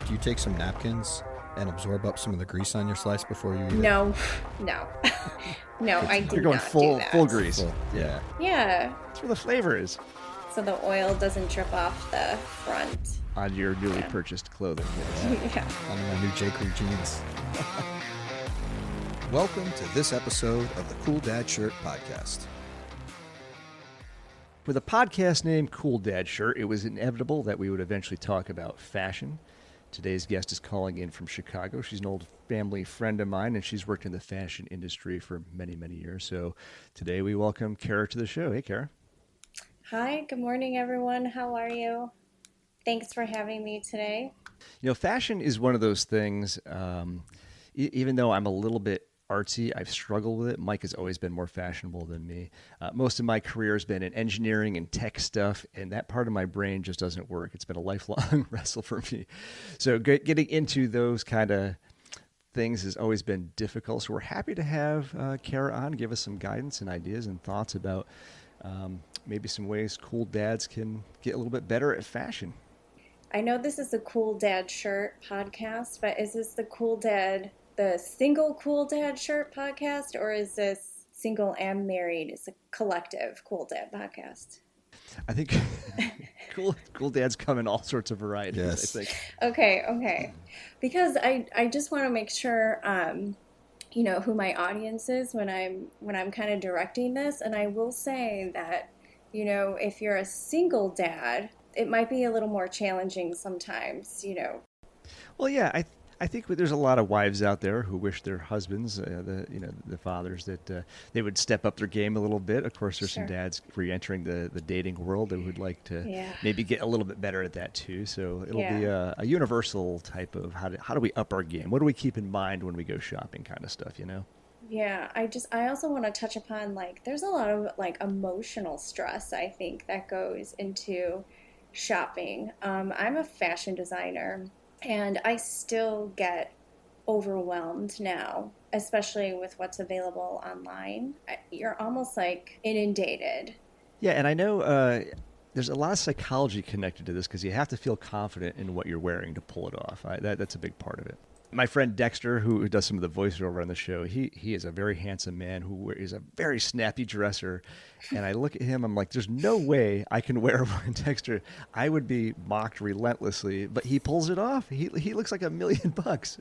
Do you take some napkins and absorb up some of the grease on your slice before you eat it? No, no, I do You're going not full do that. full grease. Yeah. Yeah, That's where the flavor is so the oil doesn't drip off the front. on your newly purchased clothing. Yes. Yeah. On my new JCrew jeans. Welcome to this episode of the Cool Dad Shirt Podcast. With a podcast named Cool Dad Shirt, it was inevitable that we would eventually talk about fashion. Today's guest is calling in from Chicago. She's an old family friend of mine, and she's worked in the fashion industry for many, many years. So today we welcome Cara to the show. Hey, Cara. Hi, good morning, everyone. How are you? Thanks for having me today. You know, fashion is one of those things, even though I'm a little bit artsy, I've struggled with it. Mike has always been more fashionable than me. Most of my career has been in engineering and tech stuff, and that part of my brain just doesn't work. It's been a lifelong wrestle for me. So getting into those kind of things has always been difficult. So we're happy to have Cara on, give us some guidance and ideas and thoughts about maybe some ways cool dads can get a little bit better at fashion. I know this is the Cool Dad Shirt podcast, but is this the single Cool Dad Shirt podcast, or is this single and married? It's a collective Cool Dad podcast. I think cool dads come in all sorts of varieties. Yes. I think. Okay. Because I just want to make sure you know who my audience is when I'm kind of directing this, and I will say that, you know, if you're a single dad, it might be a little more challenging sometimes, you know. Well, yeah, I think there's a lot of wives out there who wish their husbands, the fathers, that they would step up their game a little bit. Of course, there's some Sure. dads re-entering the dating world that would like to maybe get a little bit better at that too. So it'll be a universal type of how do we up our game? What do we keep in mind when we go shopping, kind of stuff, you know? Yeah, I also want to touch upon, like, there's a lot of like emotional stress, I think, that goes into shopping. I'm a fashion designer, and I still get overwhelmed now, especially with what's available online. You're almost like inundated. Yeah, and I know there's a lot of psychology connected to this because you have to feel confident in what you're wearing to pull it off. That's a big part of it. My friend Dexter, who does some of the voiceover on the show, he is a very handsome man who is a very snappy dresser. And I look at him, I'm like, there's no way I can wear one. Dexter, I would be mocked relentlessly, but he pulls it off. He looks like $1 million.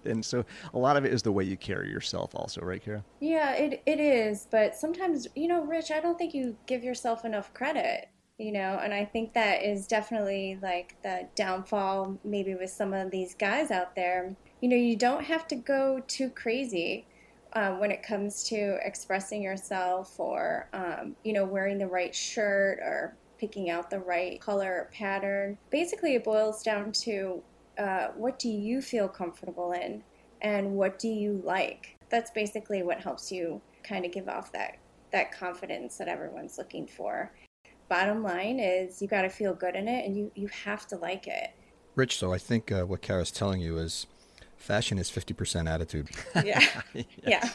And so a lot of it is the way you carry yourself also, right, Cara? Yeah, it is. But sometimes, you know, Rich, I don't think you give yourself enough credit, you know, and I think that is definitely like the downfall maybe with some of these guys out there. You know, you don't have to go too crazy when it comes to expressing yourself or, you know, wearing the right shirt or picking out the right color or pattern. Basically, it boils down to what do you feel comfortable in and what do you like? That's basically what helps you kind of give off that confidence that everyone's looking for. Bottom line is you got to feel good in it, and you have to like it. Rich, so I think what Cara's telling you is fashion is 50% attitude. Yeah. Yeah.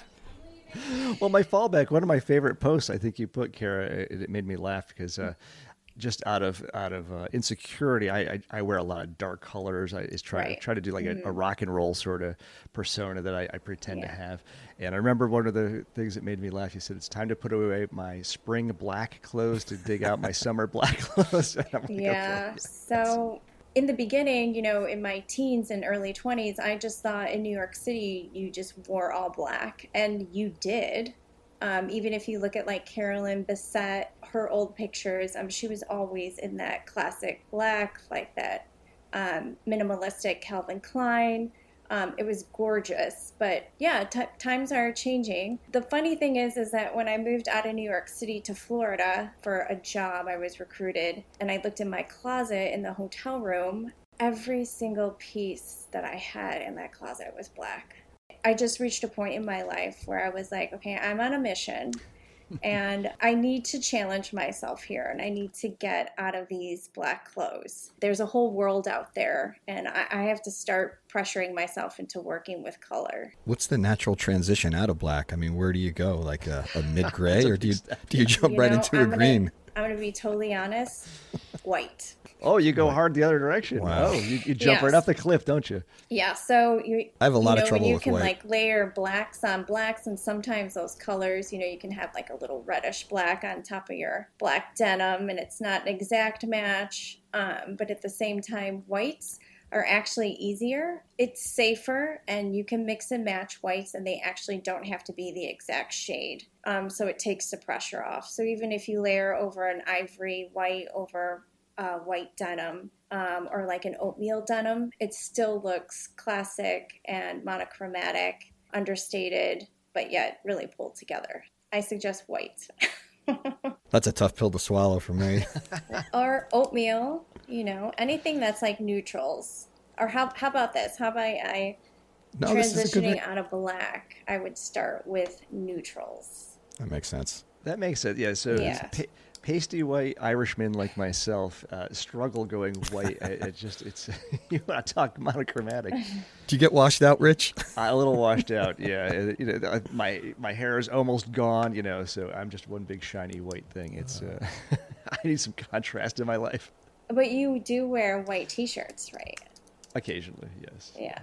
Well, my fallback, one of my favorite posts I think you put, Cara, it made me laugh because just out of insecurity, I wear a lot of dark colors. I try to do like a rock and roll sort of persona that I pretend to have. And I remember one of the things that made me laugh. You said it's time to put away my spring black clothes to dig out my summer black clothes. And I'm like, Yeah. okay, So in the beginning, you know, in my teens and early 20s, I just thought in New York City, you just wore all black. And you did. Even if you look at like Carolyn Bessette, her old pictures, she was always in that classic black, like that minimalistic Calvin Klein. It was gorgeous. But yeah, times are changing. The funny thing is that when I moved out of New York City to Florida for a job, I was recruited, and I looked in my closet in the hotel room. Every single piece that I had in that closet was black. I just reached a point in my life where I was like, okay, I'm on a mission and I need to challenge myself here and I need to get out of these black clothes. There's a whole world out there and I have to start pressuring myself into working with color. What's the natural transition out of black? I mean, where do you go? Like a mid-gray or do you jump right into a green? I'm going to be totally honest, white. Oh, you go hard the other direction. Wow. Oh, you jump right Yes. off the cliff, don't you? Yeah, so I have a lot of when trouble you with can white. like layer blacks on blacks, and sometimes those colors, you can have like a little reddish black on top of your black denim, and it's not an exact match, but at the same time, whites are actually easier. It's safer, and you can mix and match whites, and they actually don't have to be the exact shade. So it takes the pressure off. So even if you layer over an ivory white over white denim, or like an oatmeal denim, it still looks classic and monochromatic, understated, but yet really pulled together. I suggest white. That's a tough pill to swallow for me. Or oatmeal, anything that's like neutrals. Or how about this? How about I No, this is a good transitioning thing. out of black, I would start with neutrals. That makes sense. That makes sense. Yeah. So Yeah. pasty white Irishmen like myself struggle going white. It's you want to talk monochromatic. Do you get washed out, Rich? A little washed out. Yeah. My hair is almost gone. So I'm just one big shiny white thing. It's I need some contrast in my life. But you do wear white t-shirts, right? Occasionally, yes. Yeah.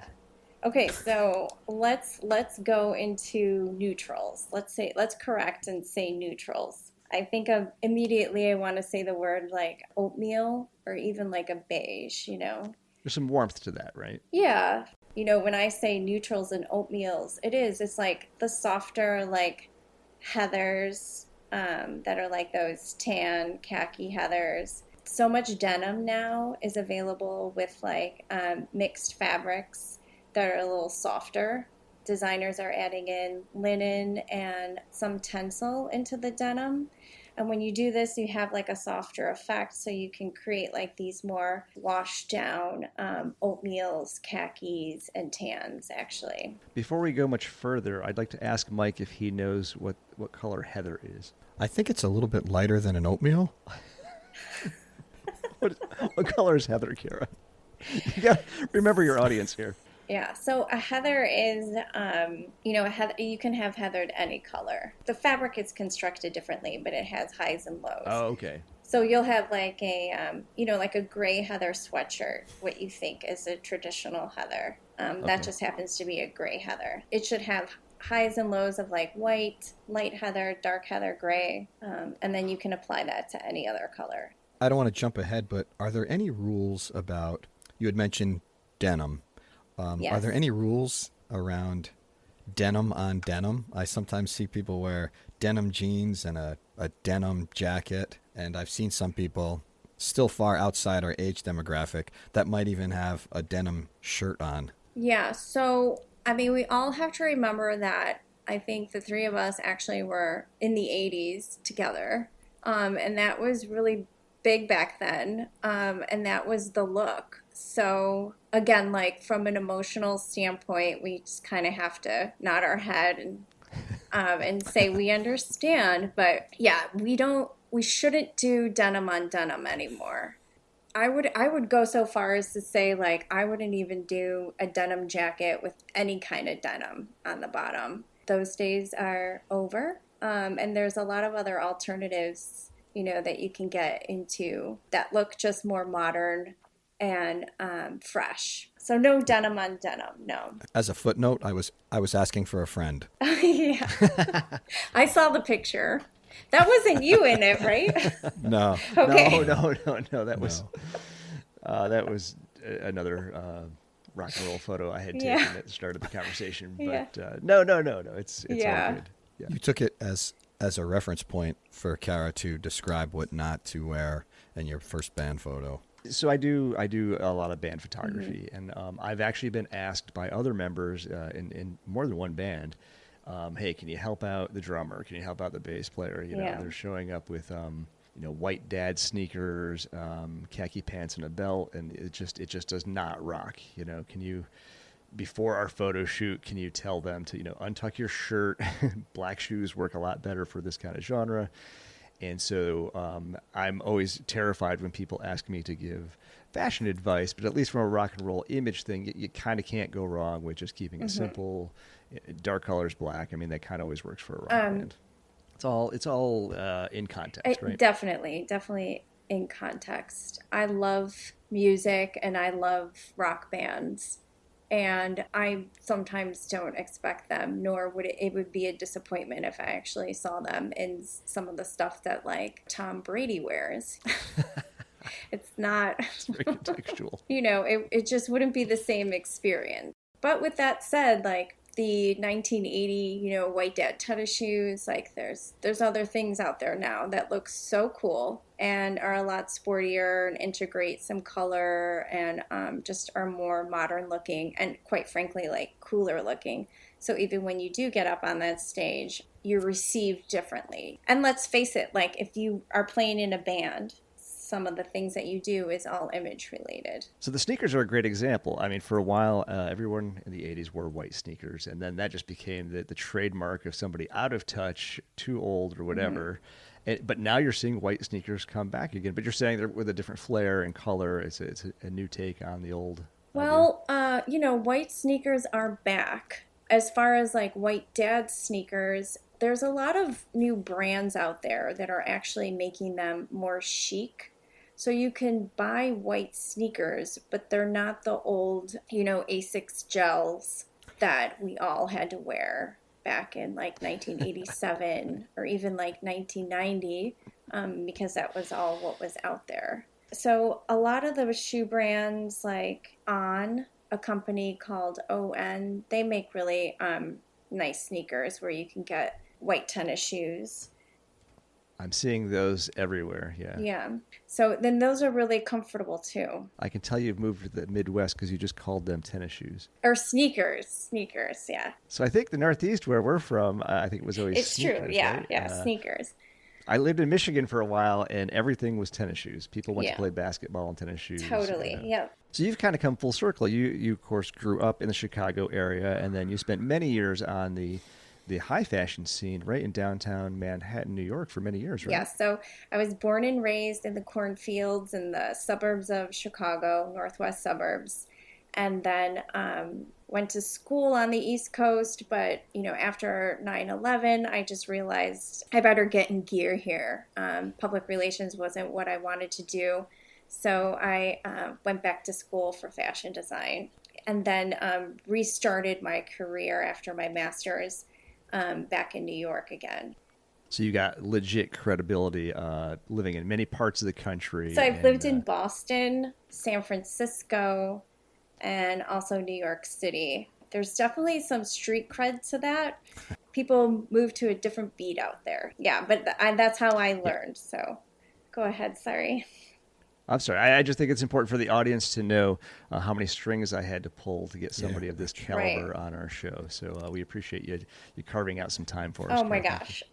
Okay, so let's go into neutrals. Let's correct and say neutrals. I think of immediately I want to say the word like oatmeal or even like a beige, There's some warmth to that, right? Yeah. When I say neutrals and oatmeals, it's like the softer like heathers, that are like those tan khaki heathers. So much denim now is available with like mixed fabrics that are a little softer. Designers are adding in linen and some tencel into the denim. And when you do this, you have like a softer effect. So you can create like these more washed down oatmeals, khakis, and tans, actually. Before we go much further, I'd like to ask Mike if he knows what color heather is. I think it's a little bit lighter than an oatmeal. What color is heather, Cara? You got remember your audience here. Yeah, so a heather is, a heather, you can have heathered any color. The fabric is constructed differently, but it has highs and lows. Oh, okay. So you'll have like like a gray heather sweatshirt, what you think is a traditional heather. That just happens to be a gray heather. It should have highs and lows of like white, light heather, dark heather, gray, and then you can apply that to any other color. I don't want to jump ahead, but are there any rules about, you had mentioned denim. Yes. Are there any rules around denim on denim? I sometimes see people wear denim jeans and a denim jacket, and I've seen some people still far outside our age demographic that might even have a denim shirt on. Yeah, so we all have to remember that I think the three of us actually were in the 80s together, and that was really big back then, and that was the look. So again, like from an emotional standpoint, we just kind of have to nod our head and say we understand. But yeah, we shouldn't do denim on denim anymore. I would go so far as to say like I wouldn't even do a denim jacket with any kind of denim on the bottom. Those days are over, and there's a lot of other alternatives that you can get into that look just more modern and fresh. So no denim on denim, no. As a footnote, I was asking for a friend. Yeah. I saw the picture. That wasn't you in it, right? No. Okay. No. That was another rock and roll photo I had taken at the start of the conversation. But no. It's all good. Yeah. You took it as a reference point for Cara to describe what not to wear in your first band photo. So I do a lot of band photography, and I've actually been asked by other members in more than one band, hey, can you help out the drummer? Can you help out the bass player? They're showing up with white dad sneakers, khaki pants, and a belt, and it just does not rock. Can you, before our photo shoot, can you tell them to untuck your shirt? Black shoes work a lot better for this kind of genre. And so I'm always terrified when people ask me to give fashion advice, but at least from a rock and roll image thing, you kind of can't go wrong with just keeping it simple. Dark colors, black. That kind of always works for a rock band. It's all in context, right? Definitely. in context. I love music and I love rock bands. And I sometimes don't expect them, nor would it would be a disappointment if I actually saw them in some of the stuff that like Tom Brady wears. It's not, It's very contextual. it just wouldn't be the same experience. But with that said, like the 1980, white dad tennis shoes, like there's other things out there now that look so cool and are a lot sportier and integrate some color and just are more modern looking and quite frankly, like cooler looking. So even when you do get up on that stage, you're received differently. And let's face it, like if you are playing in a band, some of the things that you do is all image related. So the sneakers are a great example. I mean, for a while, everyone in the 80s wore white sneakers, and then that just became the trademark of somebody out of touch, too old, or whatever. Mm-hmm. But now you're seeing white sneakers come back again. But you're saying they're with a different flair and color. It's a new take on the old. Well, white sneakers are back. As far as like white dad sneakers, there's a lot of new brands out there that are actually making them more chic. So you can buy white sneakers, but they're not the old, Asics gels that we all had to wear back in like 1987 or even like 1990, because that was all what was out there. So a lot of those shoe brands like On, a company called ON, they make really nice sneakers where you can get white tennis shoes. I'm seeing those everywhere, yeah. Yeah. So then those are really comfortable too. I can tell you've moved to the Midwest because you just called them tennis shoes. Or sneakers, yeah. So I think the Northeast where we're from, I think it was always it's sneakers, true, yeah, right? yeah, sneakers. I lived in Michigan for a while, and everything was tennis shoes. People went to play basketball in tennis shoes. Totally, yeah. So you've kind of come full circle. You of course, grew up in the Chicago area, and then you spent many years on the high fashion scene right in downtown Manhattan, New York for many years, right? Yeah, so I was born and raised in the cornfields in the suburbs of Chicago, northwest suburbs, and then went to school on the East Coast. But, after 9/11, I just realized I better get in gear here. Public relations wasn't what I wanted to do. So I went back to school for fashion design and then restarted my career after my master's back in New York again. So you got legit credibility living in many parts of the country. So I've lived in Boston, San Francisco, and also New York City. There's definitely some street cred to that. People move to a different beat out there. Yeah, but that's how I learned. So go ahead, sorry. I'm sorry. I just think it's important for the audience to know how many strings I had to pull to get somebody of this caliber on our show. So we appreciate you carving out some time for us. Oh, my gosh.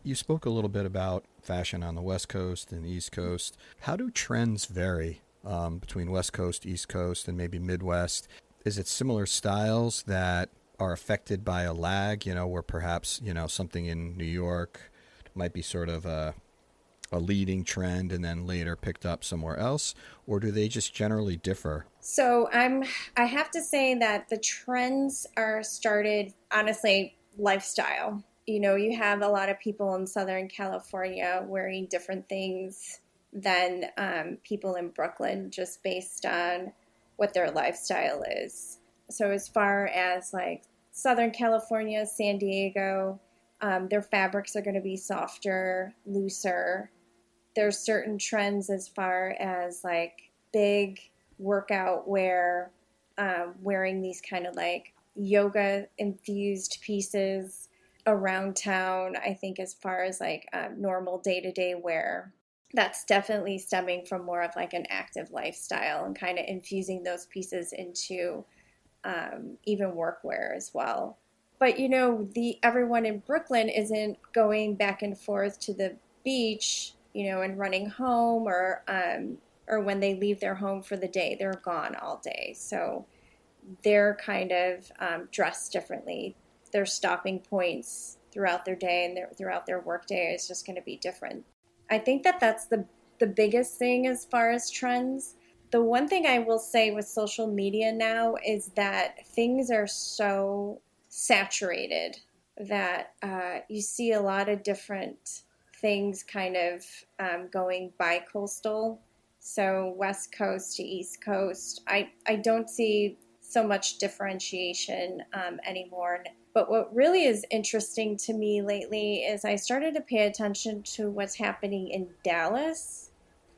You spoke a little bit about fashion on the West Coast and the East Coast. How do trends vary between West Coast, East Coast, and maybe Midwest? Is it similar styles that are affected by a lag, where perhaps, something in New York might be sort of a leading trend and then later picked up somewhere else, or do they just generally differ? So I have to say that the trends are started, honestly, lifestyle. You have a lot of people in Southern California wearing different things than people in Brooklyn, just based on what their lifestyle is. So as far as like Southern California, San Diego, their fabrics are going to be softer, looser. There's certain trends as far as like big workout wear, wearing these kind of like yoga infused pieces around town. I think as far as like normal day-to-day wear, that's definitely stemming from more of like an active lifestyle and kind of infusing those pieces into even workwear as well. But everyone in Brooklyn isn't going back and forth to the beach, and running home, or when they leave their home for the day, they're gone all day. So they're kind of dressed differently. Their stopping points throughout their day and throughout their work day is just going to be different. I think that's the biggest thing as far as trends. The one thing I will say with social media now is that things are so saturated that you see a lot of different things kind of going bi-coastal. So West Coast to East Coast. I don't see so much differentiation anymore. But what really is interesting to me lately is I started to pay attention to what's happening in Dallas.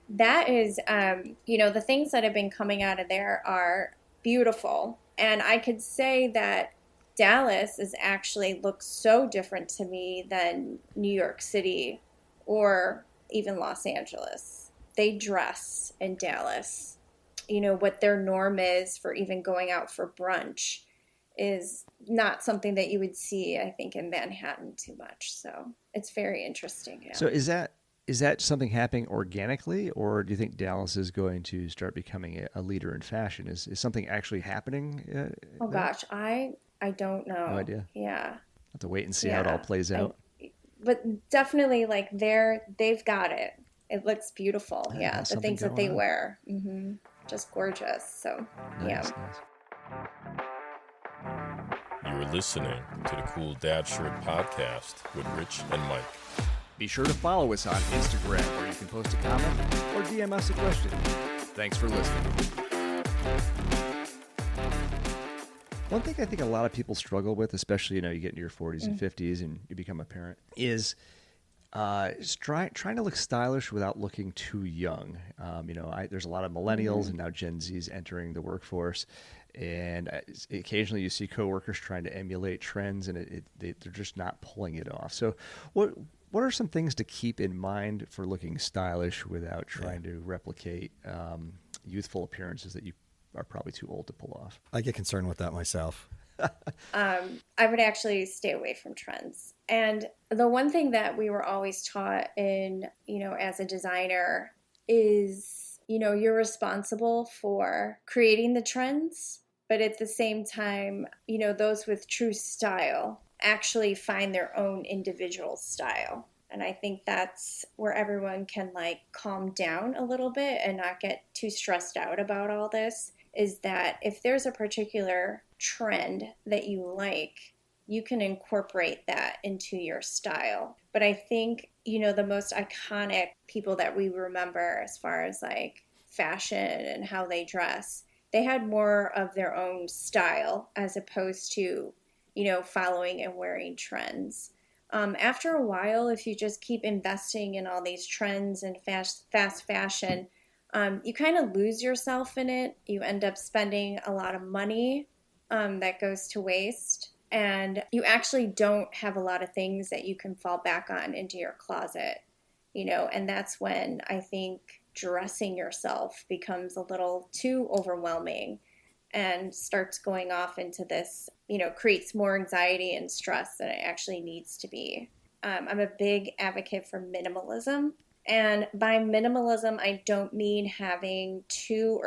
That is, the things that have been coming out of there are beautiful. And I could say that Dallas is actually looks so different to me than New York City or even Los Angeles. They dress in Dallas. What their norm is for even going out for brunch is not something that you would see, I think, in Manhattan too much. So it's very interesting. Yeah. So is that something happening organically, or do you think Dallas is going to start becoming a leader in fashion? Is something actually happening? Oh gosh, I don't know. No idea. Yeah. Have to wait and see how it all plays out. But definitely, like they've got it. It looks beautiful. Yeah, the things that they wear, just gorgeous. So Nice. You are listening to the Cool Dad Shirt Podcast with Rich and Mike. Be sure to follow us on Instagram, where you can post a comment or DM us a question. Thanks for listening. One thing I think a lot of people struggle with, especially, you get into your 40s and 50s and you become a parent, is trying to look stylish without looking too young. There's a lot of millennials and now Gen Zs entering the workforce, and occasionally you see coworkers trying to emulate trends, and they're just not pulling it off. So what are some things to keep in mind for looking stylish without trying to replicate youthful appearances that you are probably too old to pull off? I get concerned with that myself. I would actually stay away from trends. And the one thing that we were always taught in, as a designer is, you're responsible for creating the trends, but at the same time, those with true style actually find their own individual style. And I think that's where everyone can calm down a little bit and not get too stressed out about all this, is that if there's a particular trend that you like, you can incorporate that into your style. But I think, the most iconic people that we remember as far as fashion and how they dress, they had more of their own style as opposed to, following and wearing trends. After a while, if you just keep investing in all these trends and fast fashion, you kind of lose yourself in it. You end up spending a lot of money that goes to waste. And you actually don't have a lot of things that you can fall back on into your closet, and that's when I think dressing yourself becomes a little too overwhelming and starts going off into this, creates more anxiety and stress than it actually needs to be. I'm a big advocate for minimalism. And by minimalism, I don't mean having two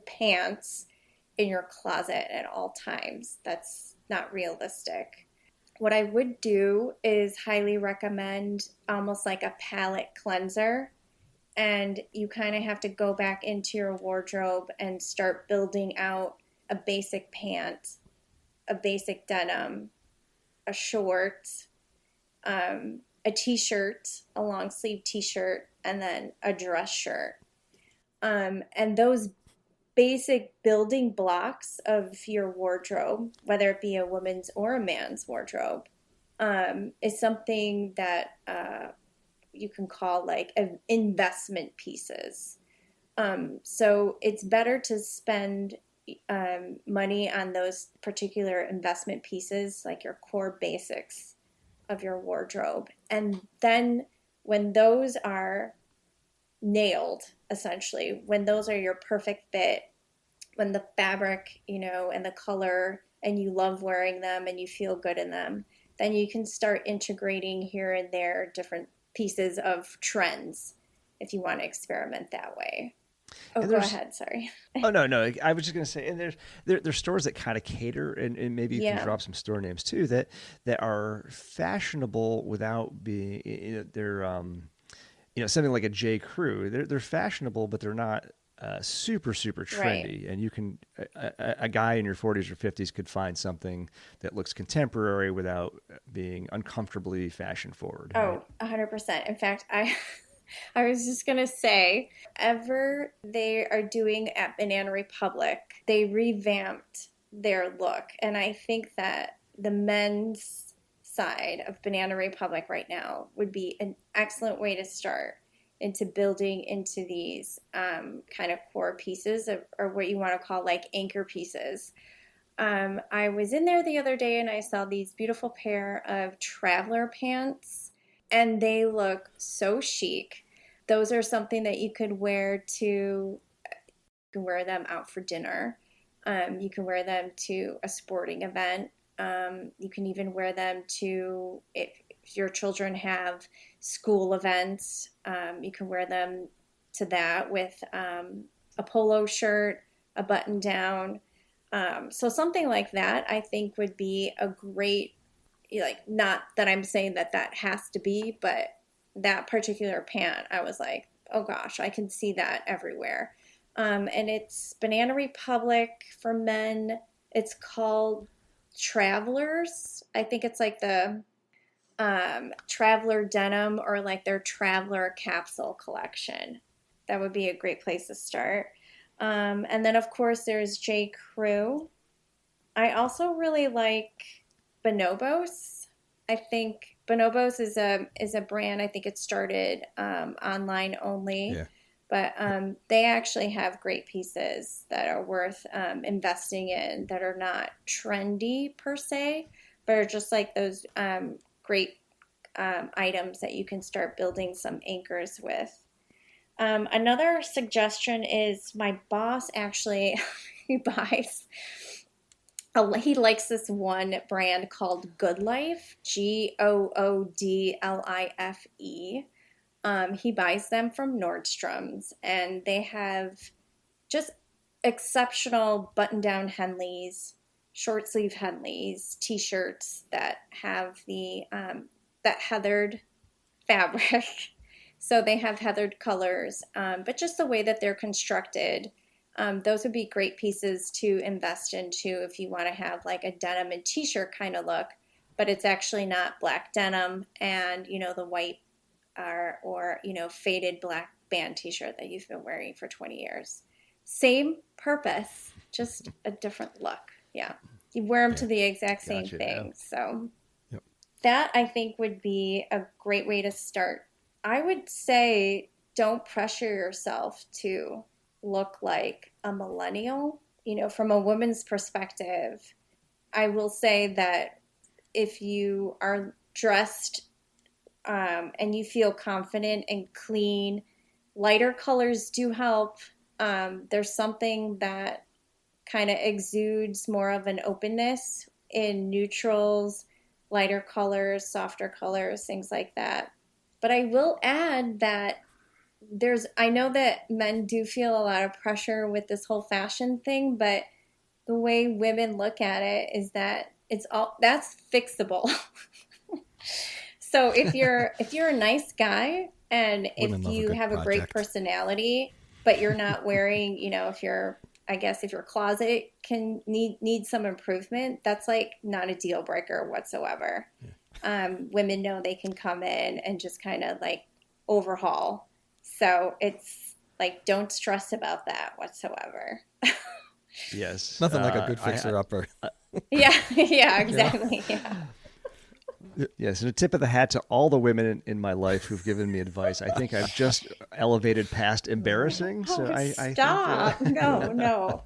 pants in your closet at all times. That's not realistic. What I would do is highly recommend almost like a palette cleanser. And you kind of have to go back into your wardrobe and start building out a basic pant, a basic denim, a short, a t-shirt, a long sleeve t-shirt, and then a dress shirt. And those basic building blocks of your wardrobe, whether it be a woman's or a man's wardrobe, is something that you can call investment pieces. So it's better to spend money on those particular investment pieces, like your core basics of your wardrobe. And then when those are nailed, essentially, when those are your perfect fit, when the fabric, and the color, and you love wearing them and you feel good in them, then you can start integrating here and there different pieces of trends if you want to experiment that way. Oh, go ahead. Sorry. Oh, no. I was just going to say, and there's stores that kind of cater, and maybe you can drop some store names too, that are fashionable without being, they're, something like a JCrew. They're fashionable, but they're not super, super Right. trendy. And you can, a guy in your 40s or 50s could find something that looks contemporary without being uncomfortably fashion forward. Right? Oh, 100%. In fact, I was just gonna say, ever they are doing at Banana Republic, they revamped their look, and I think that the men's side of Banana Republic right now would be an excellent way to start into building into these kind of core pieces of, or what you want to call like anchor pieces. I was in there the other day and I saw these beautiful pair of traveler pants, and they look so chic. Those are something that you could wear to, you can wear them out for dinner. You can wear them to a sporting event. You can even wear them to, if your children have school events, you can wear them to that with a polo shirt, a button down. So something like that, I think would be a great, like, not that I'm saying that that has to be, but that particular pant, I was like, oh gosh, I can see that everywhere. And it's Banana Republic for men. It's called Travelers. I think it's like the Traveler denim, or like their Traveler capsule collection. That would be a great place to start. And then, of course, there's JCrew. I also really like Bonobos. I think Bonobos is a brand. I think it started online only, Yeah. but they actually have great pieces that are worth investing in, that are not trendy per se, but are just like those great items that you can start building some anchors with. Another suggestion is my boss actually he buys he likes this one brand called Goodlife, Goodlife. He buys them from Nordstrom's, and they have just exceptional button-down Henleys, short sleeve Henleys, t-shirts that have the that heathered fabric. So they have heathered colors, but just the way that they're constructed, those would be great pieces to invest into if you want to have like a denim and t-shirt kind of look, but it's actually not black denim and, you know, the white or you know, faded black band t-shirt that you've been wearing for 20 years. Same purpose, just a different look. Yeah. You wear them to the exact same Gotcha, thing. yeah. So Yep. that I think would be a great way to start. I would say don't pressure yourself to look like a millennial. You know, from a woman's perspective, I will say that if you are dressed and you feel confident and clean, lighter colors do help. There's something that kind of exudes more of an openness in neutrals, lighter colors, softer colors, things like that. But I will add that I know that men do feel a lot of pressure with this whole fashion thing, but the way women look at it is that that's fixable. So if you're a nice guy, and Women if love a you good have a great project. personality, but you're not wearing, you know, if your closet can need some improvement, that's like not a deal breaker whatsoever. Women know they can come in and just kind of like overhaul. So it's like, don't stress about that whatsoever. Yes. Nothing like a good fixer-upper. Yeah, yeah, exactly. Yeah. Yes, and a tip of the hat to all the women in my life who've given me advice. I think I've just elevated past embarrassing. So I Stop. think, No.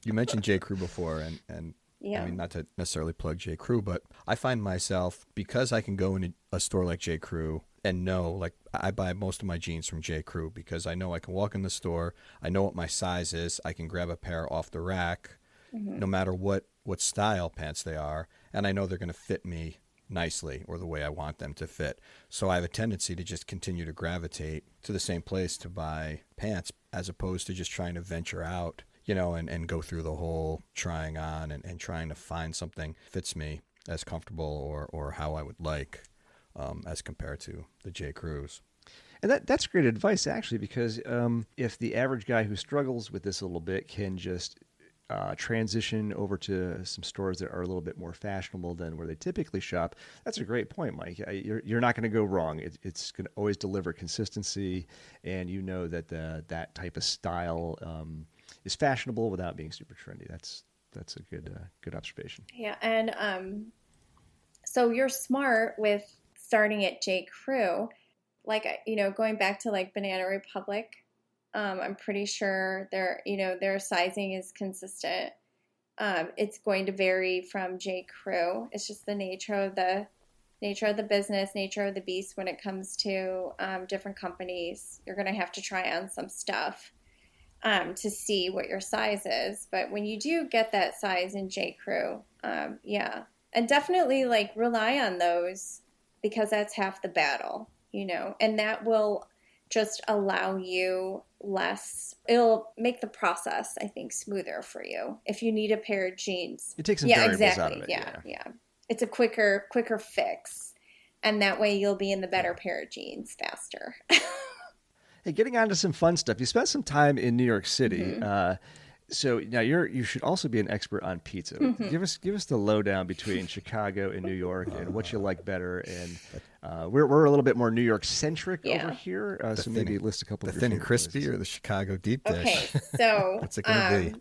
You mentioned JCrew before, and I Yeah. mean, not to necessarily plug JCrew, but I find myself, because I can go into a store like JCrew and know, like, I buy most of my jeans from JCrew because I know I can walk in the store, I know what my size is, I can grab a pair off the rack, no matter what style pants they are, and I know they're going to fit me nicely or the way I want them to fit. So I have a tendency to just continue to gravitate to the same place to buy pants, as opposed to just trying to venture out, you know, and go through the whole trying on and trying to find something fits me as comfortable or how I would like, as compared to the JCrews. And that's great advice, actually, because if the average guy who struggles with this a little bit can just transition over to some stores that are a little bit more fashionable than where they typically shop, that's a great point, Mike. You're not going to go wrong. It's going to always deliver consistency, and you know that that type of style is fashionable without being super trendy. That's a good observation. Yeah, and so you're smart with starting at JCrew. Like, going back to like Banana Republic, I'm pretty sure their sizing is consistent. It's going to vary from JCrew. It's just the nature of the business, nature of the beast when it comes to different companies. You're going to have to try on some stuff to see what your size is. But when you do get that size in JCrew, yeah. And definitely like rely on those because that's half the battle, and that will just allow you it'll make the process, I think, smoother for you. If you need a pair of jeans. It takes some variables out of it. Yeah. It's a quicker fix. And that way you'll be in the better pair of jeans faster. Hey, getting on to some fun stuff. You spent some time in New York City. Mm-hmm. So now you should also be an expert on pizza. Mm-hmm. Give us the lowdown between Chicago and New York and what you like better. And we're a little bit more New York centric over here. So maybe list a couple. The of thin and crispy places. Or the Chicago deep dish. Okay, so what's it gonna be?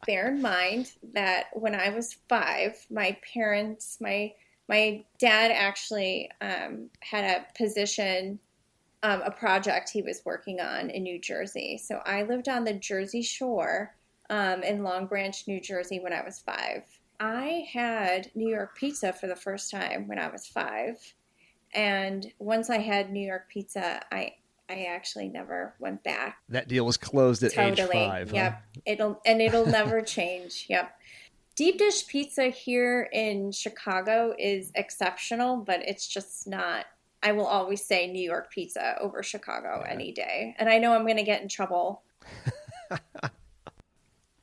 Bear in mind that when I was 5, my parents, my dad actually had a position. A project he was working on in New Jersey. So I lived on the Jersey Shore in Long Branch, New Jersey when I was 5. I had New York pizza for the first time when I was 5. And once I had New York pizza, I actually never went back. That deal was closed at age 5. Yep. Huh? It'll never change. Yep. Deep dish pizza here in Chicago is exceptional, but it's just not. I will always say New York pizza over Chicago any day. And I know I'm going to get in trouble.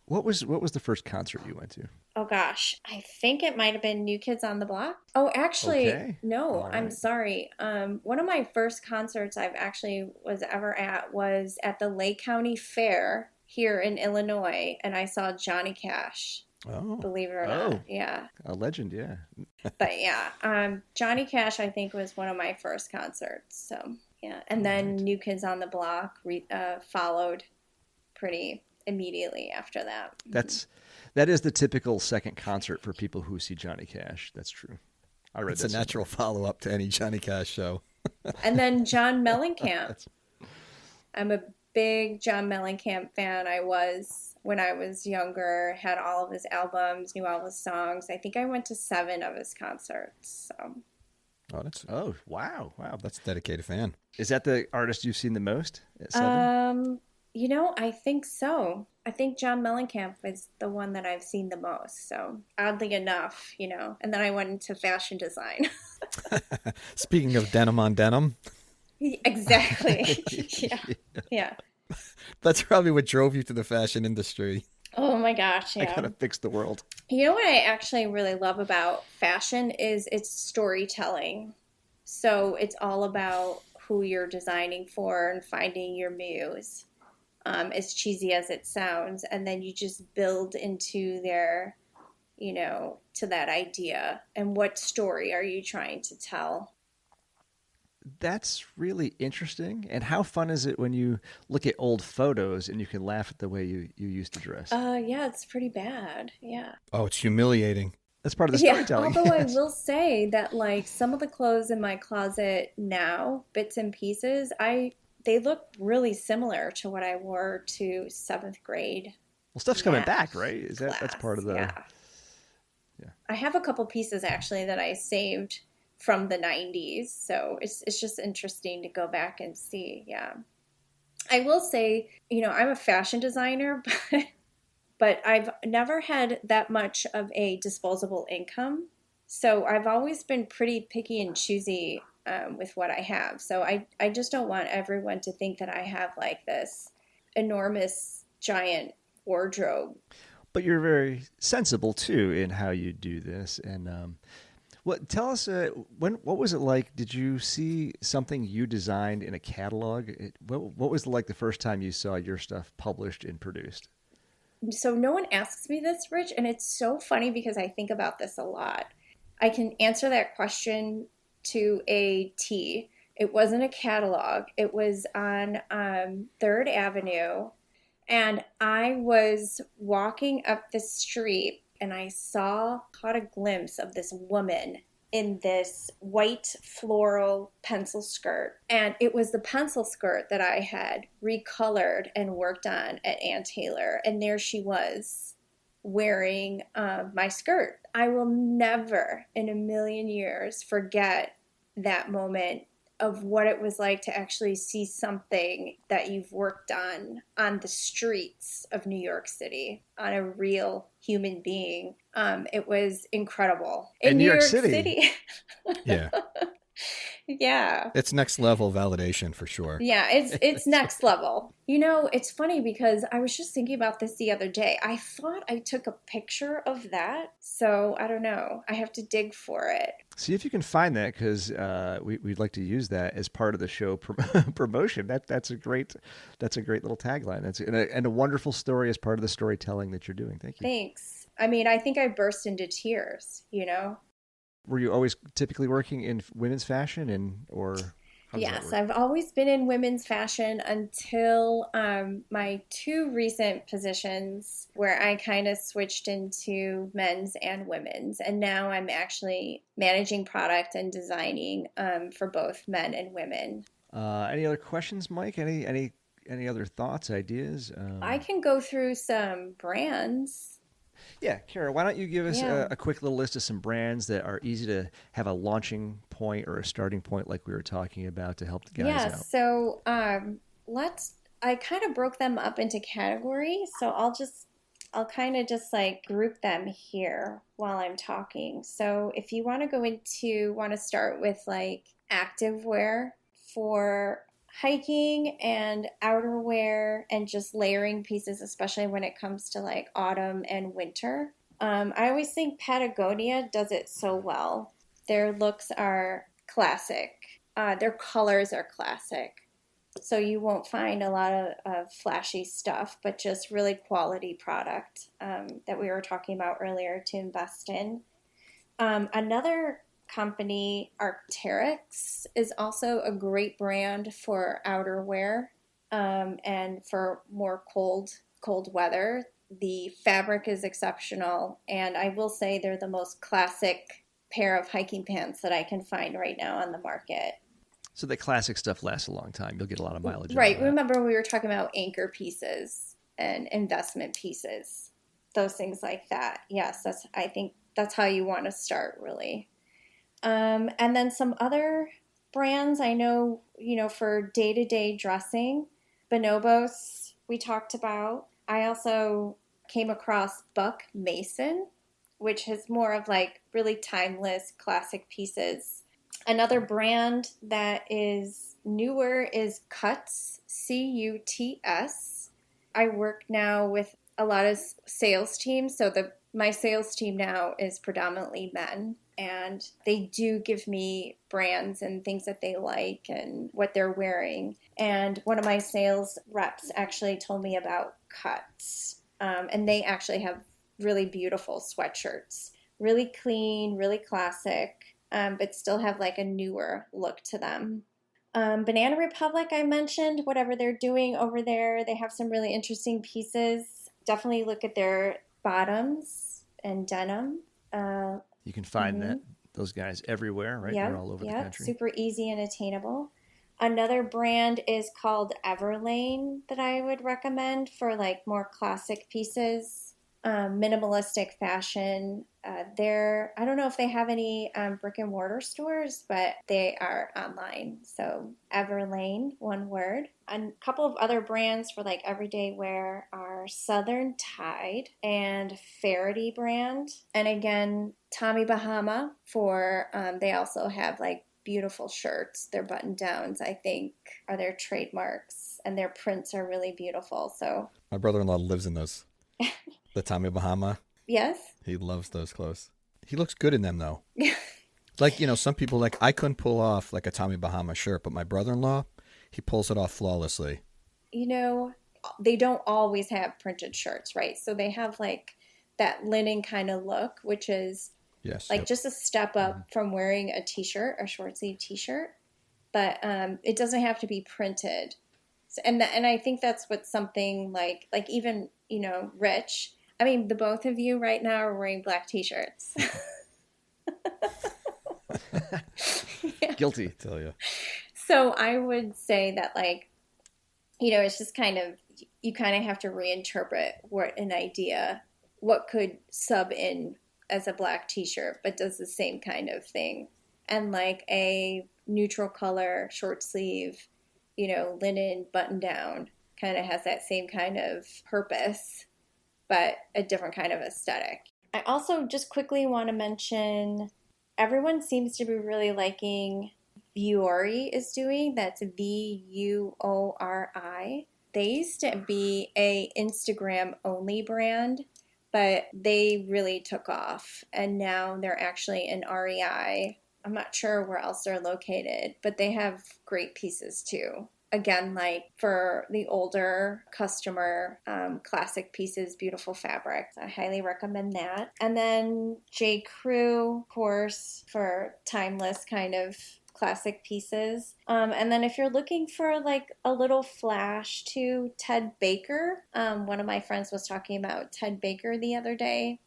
What was the first concert you went to? Oh, gosh. I think it might have been New Kids on the Block. Oh, actually, no, right. I'm sorry. One of my first concerts I've actually was ever at was at the Lake County Fair here in Illinois. And I saw Johnny Cash. Oh, believe it or not. Yeah. A legend, yeah. But yeah, Johnny Cash, I think, was one of my first concerts. So, yeah. And then New Kids on the Block followed pretty immediately after that. That is the typical second concert for people who see Johnny Cash. That's true. I read it's a natural follow-up to any Johnny Cash show. And then John Mellencamp. I'm a big John Mellencamp fan. I was when I was younger, had all of his albums, knew all his songs. I think I went to 7 of his concerts. So. Wow. That's a dedicated fan. Is that the artist you've seen the most at 7? I think so. I think John Mellencamp is the one that I've seen the most. So oddly enough, and then I went into fashion design. Speaking of denim on denim. Exactly. Yeah. That's probably what drove you to the fashion industry. Oh my gosh, yeah. I gotta fix the world. You know what I actually really love about fashion is its storytelling. So it's all about who you're designing for and finding your muse, as cheesy as it sounds. And then you just build into their, to that idea. And what story are you trying to tell? That's really interesting. And how fun is it when you look at old photos and you can laugh at the way you used to dress? Yeah, it's pretty bad. Yeah. Oh, it's humiliating. That's part of the storytelling. Although I will say that like some of the clothes in my closet now, bits and pieces, they look really similar to what I wore to 7th grade. Well, stuff's coming back, right? That's part of the Yeah. I have a couple pieces actually that I saved from the 90s. So it's just interesting to go back and see. Yeah. I will say, I'm a fashion designer, but I've never had that much of a disposable income. So I've always been pretty picky and choosy with what I have. So I just don't want everyone to think that I have like this enormous giant wardrobe. But you're very sensible too in how you do this. And Well, tell us what was it like? Did you see something you designed in a catalog? What was it like the first time you saw your stuff published and produced? So no one asks me this, Rich, and it's so funny because I think about this a lot. I can answer that question to a T. It wasn't a catalog. It was on Third Avenue, and I was walking up the street, and I caught a glimpse of this woman in this white floral pencil skirt. And it was the pencil skirt that I had recolored and worked on at Ann Taylor. And there she was wearing my skirt. I will never in a million years forget that moment of what it was like to actually see something that you've worked on the streets of New York City, on a real human being. It was incredible. In New York York City. Yeah. Yeah. It's next level validation for sure. Yeah, it's next level. You know, it's funny because I was just thinking about this the other day. I thought I took a picture of that. So I don't know. I have to dig for it. See if you can find that, because we'd like to use that as part of the show promotion. That's a great little tagline. That's and a wonderful story as part of the storytelling that you're doing. Thank you. Thanks. I mean, I think I burst into tears, you know? Were you always typically working in women's fashion, or? How does that Yes, work? I've always been in women's fashion until my two recent positions where I kind of switched into men's and women's. And now I'm actually managing product and designing for both men and women. Any other questions, Mike? Any other thoughts, ideas? I can go through some brands. Yeah, Cara, why don't you give us Yeah. a quick little list of some brands that are easy to have a launching point or a starting point, like we were talking about, to help the guys Yeah, out? so I kind of broke them up into categories. So I'll kind of just like group them here while I'm talking. So if you want to start with like activewear for hiking and outerwear and just layering pieces, especially when it comes to like autumn and winter. I always think Patagonia does it so well. Their looks are classic. Their colors are classic. So you won't find a lot of flashy stuff, but just really quality product that we were talking about earlier to invest in. Another company, Arc'teryx, is also a great brand for outerwear and for more cold weather. The fabric is exceptional, and I will say they're the most classic pair of hiking pants that I can find right now on the market. So the classic stuff lasts a long time. You'll get a lot of mileage. Right. Out of that. Remember we were talking about anchor pieces and investment pieces, those things like that. Yes, I think that's how you want to start, really. And then some other brands I know, for day-to-day dressing, Bonobos we talked about. I also came across Buck Mason, which is more of like really timeless classic pieces. Another brand that is newer is Cuts, Cuts. I work now with a lot of sales teams, so my sales team now is predominantly men, and they do give me brands and things that they like and what they're wearing. And one of my sales reps actually told me about Cuts, and they actually have really beautiful sweatshirts, really clean, really classic, but still have like a newer look to them. Banana Republic, I mentioned, whatever they're doing over there, they have some really interesting pieces. Definitely look at their bottoms and denim. You can find those guys everywhere, right? Yep, They're all over the country. Super easy and attainable. Another brand is called Everlane that I would recommend for like more classic pieces, minimalistic fashion. I don't know if they have any brick and mortar stores, but they are online. So Everlane, one word. A couple of other brands for like everyday wear are Southern Tide and Faherty Brand. And again, Tommy Bahama for, they also have like beautiful shirts. Their button downs, I think, are their trademarks, and their prints are really beautiful. So My brother-in-law lives in those. The Tommy Bahama. yes. He loves those clothes. He looks good in them, though. Like, some people, like, I couldn't pull off like a Tommy Bahama shirt, but my brother-in-law, he pulls it off flawlessly. They don't always have printed shirts, right? So they have like that linen kind of look, which is Yes. like Yep. just a step up from wearing a t-shirt, a short sleeve t-shirt. But it doesn't have to be printed. So, and I think that's what something like even, Rich. I mean, the both of you right now are wearing black t-shirts. Yeah. Guilty. I tell you. So I would say that it's just kind of, you kind of have to reinterpret what could sub in as a black t-shirt, but does the same kind of thing. And like a neutral color, short sleeve, linen button down kind of has that same kind of purpose, but a different kind of aesthetic. I also just quickly want to mention, everyone seems to be really liking Vuori is doing. That's Vuori. They used to be a Instagram only brand, but they really took off, and now they're actually an REI. I'm not sure where else they're located, but they have great pieces too. Again, like for the older customer, classic pieces, beautiful fabrics. I highly recommend that. And then JCrew, of course, for timeless kind of classic pieces. And then if you're looking for like a little flash to Ted Baker, one of my friends was talking about Ted Baker the other day.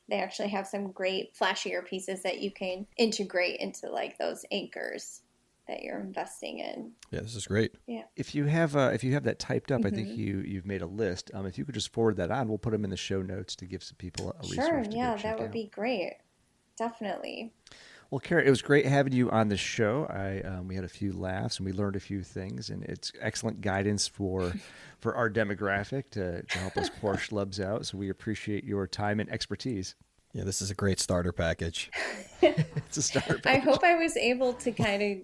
They actually have some great flashier pieces that you can integrate into like those anchors that you're investing in. Yeah, this is great. Yeah. If you have that typed up, I think you've made a list. If you could just forward that on, we'll put them in the show notes to give some people a resource. Sure, to yeah, go check that would out. be great. Definitely. Well, Cara, it was great having you on the show. We had a few laughs and we learned a few things, and it's excellent guidance for our demographic to help us pour schlubs out. So we appreciate your time and expertise. Yeah, this is a great starter package. It's a starter package. I hope I was able to kind of,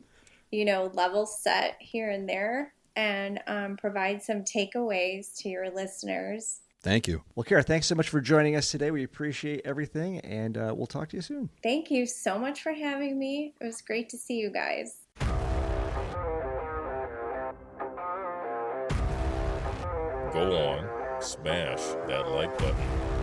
level set here and there and provide some takeaways to your listeners. Thank you. Well, Cara, thanks so much for joining us today. We appreciate everything, and we'll talk to you soon. Thank you so much for having me. It was great to see you guys. Go on, smash that like button.